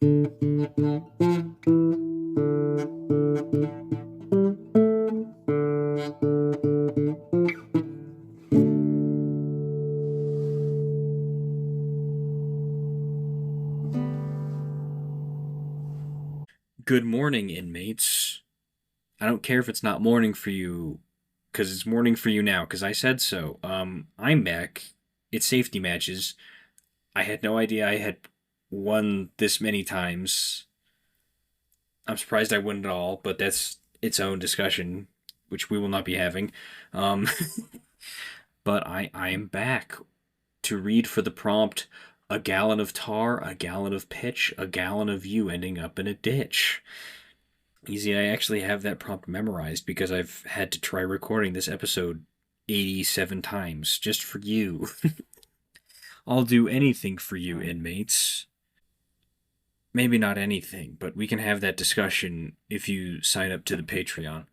Good morning, inmates. I don't care if it's not morning for you, because it's morning for you now, because I said so. I'm back. It's safety matches. I had no idea I had won this many times. I'm surprised I won it all, but that's its own discussion, which we will not be having. Um, but I am back to read for the prompt a gallon of tar, a gallon of pitch, a gallon of you ending up in a ditch. Easy, I actually have that prompt memorized because I've had to try recording this episode 87 times just for you. I'll do anything for you, inmates. Maybe not anything, but we can have that discussion if you sign up to the Patreon.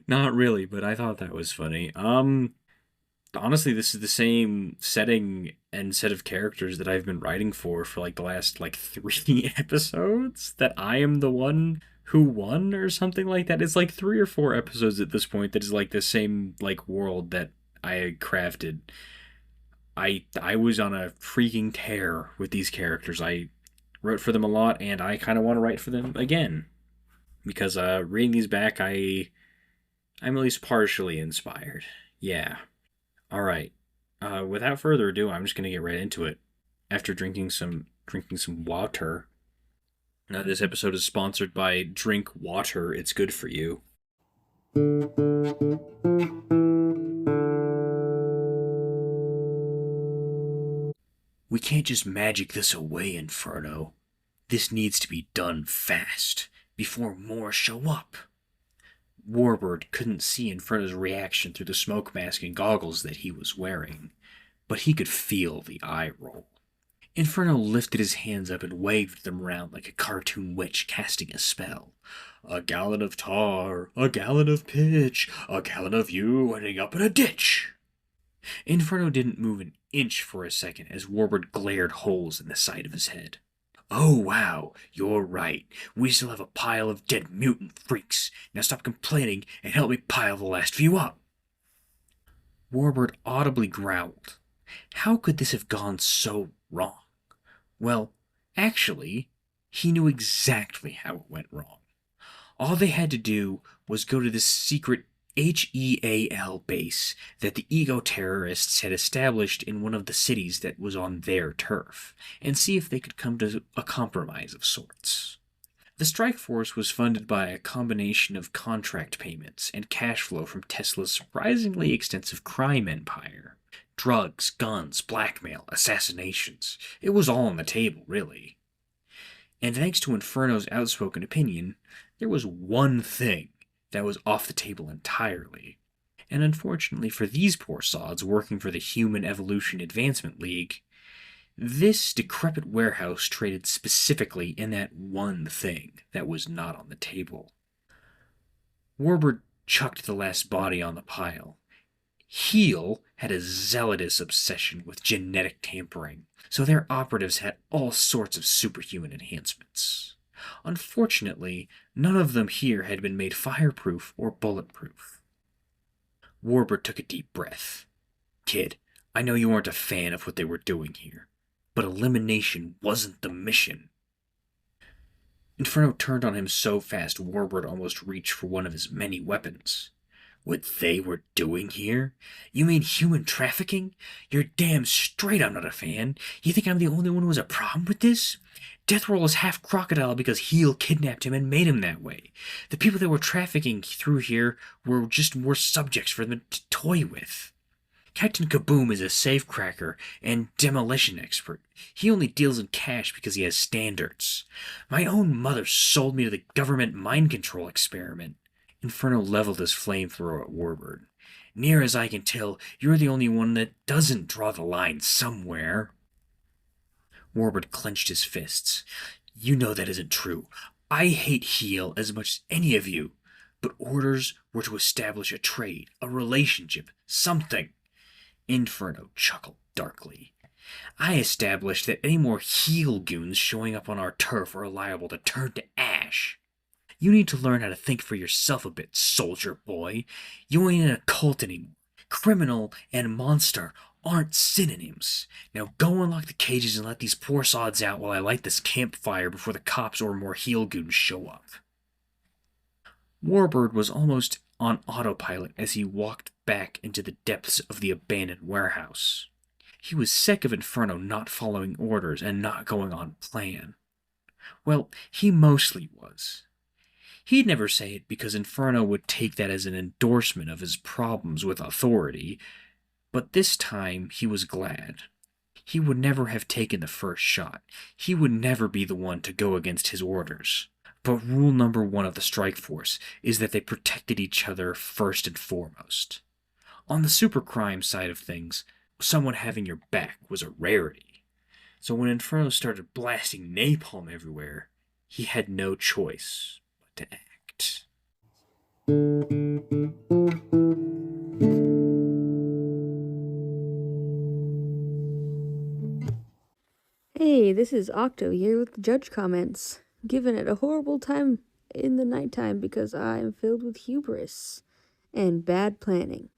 Not really, but I thought that was funny. Honestly, this is the same setting and set of characters that I've been writing for like the last like 3 episodes. That I am the one who won or something like that. It's like 3 or 4 episodes at this point that is like the same like world that I crafted. I was on a freaking tear with these characters. I wrote for them a lot, and I kind of want to write for them again because reading these back, I'm at least partially inspired. Yeah. All right. Without further ado, I'm just gonna get right into it. After drinking some water. Now, this episode is sponsored by Drink Water. It's good for you. We can't just magic this away, Inferno. This needs to be done fast, before more show up. Warbird couldn't see Inferno's reaction through the smoke mask and goggles that he was wearing, but he could feel the eye roll. Inferno lifted his hands up and waved them around like a cartoon witch casting a spell. A gallon of tar, a gallon of pitch, a gallon of you ending up in a ditch. Inferno didn't move an inch for a second as Warbird glared holes in the side of his head. Oh, wow, you're right. We still have a pile of dead mutant freaks. Now stop complaining and help me pile the last few up. Warbird audibly growled. How could this have gone so wrong? Well, actually, he knew exactly how it went wrong. All they had to do was go to this secret HEAL base that the ego terrorists had established in one of the cities that was on their turf, and see if they could come to a compromise of sorts. The strike force was funded by a combination of contract payments and cash flow from Tesla's surprisingly extensive crime empire. Drugs, guns, blackmail, assassinations. It was all on the table, really. And thanks to Inferno's outspoken opinion, there was one thing that was off the table entirely. And unfortunately for these poor sods working for the Human Evolution Advancement League, this decrepit warehouse traded specifically in that one thing that was not on the table. Warbird chucked the last body on the pile. Heal had a zealous obsession with genetic tampering, so their operatives had all sorts of superhuman enhancements. Unfortunately, none of them here had been made fireproof or bulletproof. Warbird took a deep breath. Kid, I know you weren't a fan of what they were doing here, but elimination wasn't the mission. Inferno turned on him so fast Warbird almost reached for one of his many weapons. What they were doing here? You mean human trafficking? You're damn straight I'm not a fan. You think I'm the only one who has a problem with this? Death Roll is half crocodile because Heel kidnapped him and made him that way. The people that were trafficking through here were just more subjects for them to toy with. Captain Kaboom is a safecracker and demolition expert. He only deals in cash because he has standards. My own mother sold me to the government mind control experiment. Inferno leveled his flamethrower at Warbird. Near as I can tell, you're the only one that doesn't draw the line somewhere. Warbird clenched his fists. You know that isn't true. I hate Heel as much as any of you. But orders were to establish a trade, a relationship, something. Inferno chuckled darkly. I established that any more heel goons showing up on our turf are liable to turn to ash. You need to learn how to think for yourself a bit, soldier boy. You ain't in a cult anymore. Criminal and monster aren't synonyms. Now go unlock the cages and let these poor sods out while I light this campfire before the cops or more heel goons show up. Warbird was almost on autopilot as he walked back into the depths of the abandoned warehouse. He was sick of Inferno not following orders and not going on plan. Well, he mostly was. He'd never say it because Inferno would take that as an endorsement of his problems with authority, but this time he was glad. He would never have taken the first shot. He would never be the one to go against his orders. But rule number one of the Strike Force is that they protected each other first and foremost. On the supercrime side of things, someone having your back was a rarity. So when Inferno started blasting napalm everywhere, he had no choice but to act. Hey, this is Octo here with the judge comments. Giving it a horrible time in the nighttime because I am filled with hubris and bad planning.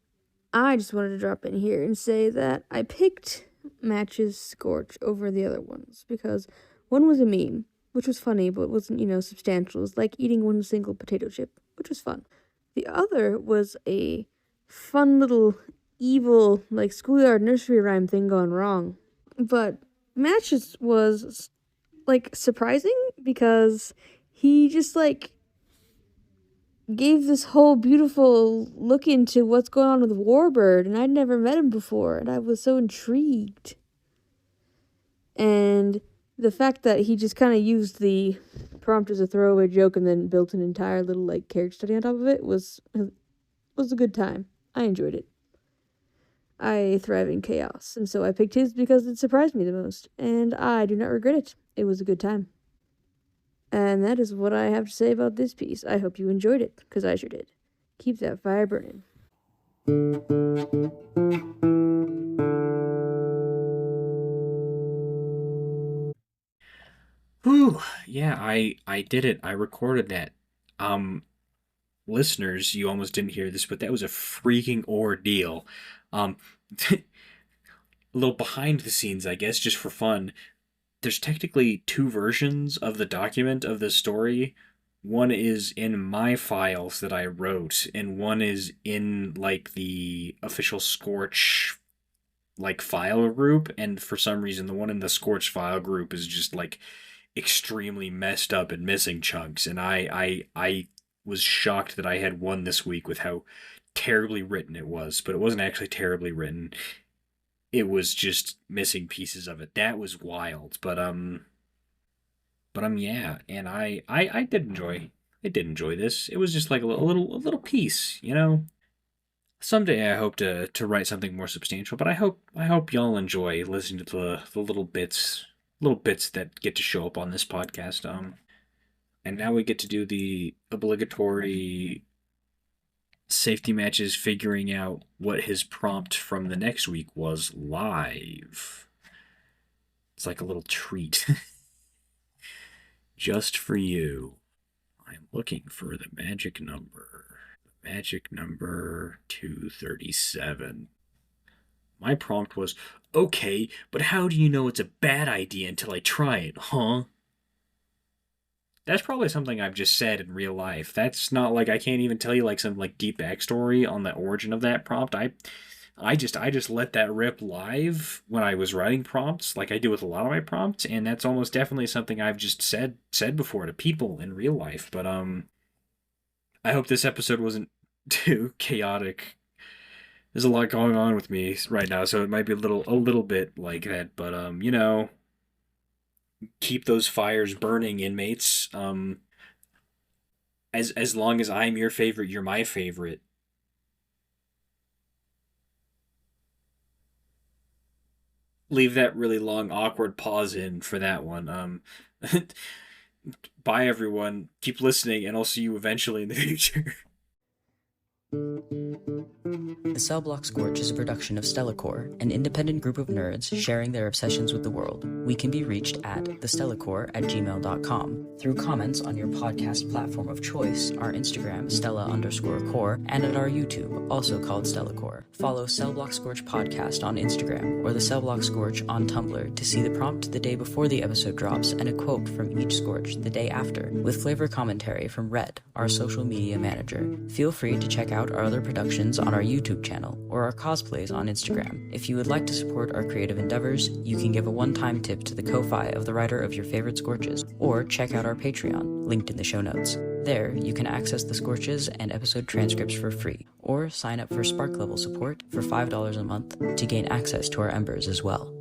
I just wanted to drop in here and say that I picked Matches Scorch over the other ones because one was a meme, which was funny but wasn't, substantial. It was like eating one single potato chip, which was fun. The other was a fun little evil, like schoolyard nursery rhyme thing gone wrong. But Matches was like surprising because he just like gave this whole beautiful look into what's going on with Warbird, and I'd never met him before, and I was so intrigued. And the fact that he just kind of used the prompt as a throwaway joke and then built an entire little like character study on top of it was a good time. I enjoyed it. I thrive in chaos, and so I picked his because it surprised me the most, and I do not regret it. It was a good time. And that is what I have to say about this piece. I hope you enjoyed it, because I sure did. Keep that fire burning. Whew, yeah, I did it. I recorded that. Listeners, you almost didn't hear this, but that was a freaking ordeal. Um, a little behind the scenes, I guess, just for fun. There's technically two versions of the document of the story. One is in my files that I wrote, and one is in like the official Scorch like file group. And for some reason, the one in the Scorch file group is just like extremely messed up and missing chunks. And I was shocked that I had one this week with how terribly written it was, but it wasn't actually terribly written. It was just missing pieces of it. That was wild. But yeah, and I did enjoy this. It was just like a little piece, you know. Someday I hope to write something more substantial, but I hope y'all enjoy listening to the little bits that get to show up on this podcast. And now we get to do the obligatory safety matches, figuring out what his prompt from the next week was live. It's like a little treat. Just for you. I'm looking for the magic number. Magic number 237. My prompt was, okay, but how do you know it's a bad idea until I try it, huh? That's probably something I've just said in real life. That's not like I can't even tell you like some like deep backstory on the origin of that prompt. I just let that rip live when I was writing prompts, like I do with a lot of my prompts, and that's almost definitely something I've just said before to people in real life. But I hope this episode wasn't too chaotic. There's a lot going on with me right now, so it might be a little bit like that. But keep those fires burning, inmates. As long as I'm your favorite, you're my favorite. Leave that really long, awkward pause in for that one. Bye, everyone. Keep listening, and I'll see you eventually in the future. The Cellblock Scorch is a production of Stellacore, an independent group of nerds sharing their obsessions with the world. We can be reached at thestellacore@gmail.com. Through comments on your podcast platform of choice, our Instagram, Stella_core, and at our YouTube, also called Stellacore. Follow Cellblock Scorch Podcast on Instagram or the Cellblock Scorch on Tumblr to see the prompt the day before the episode drops and a quote from each Scorch the day after, with flavor commentary from Red, our social media manager. Feel free to check out our other productions on our YouTube channel or our cosplays on Instagram. If you would like to support our creative endeavors, you can give a one-time tip to the Ko-Fi of the writer of your favorite Scorches, or check out our Patreon, linked in the show notes. There, you can access the Scorches and episode transcripts for free, or sign up for Spark level support for $5 a month to gain access to our Embers as well.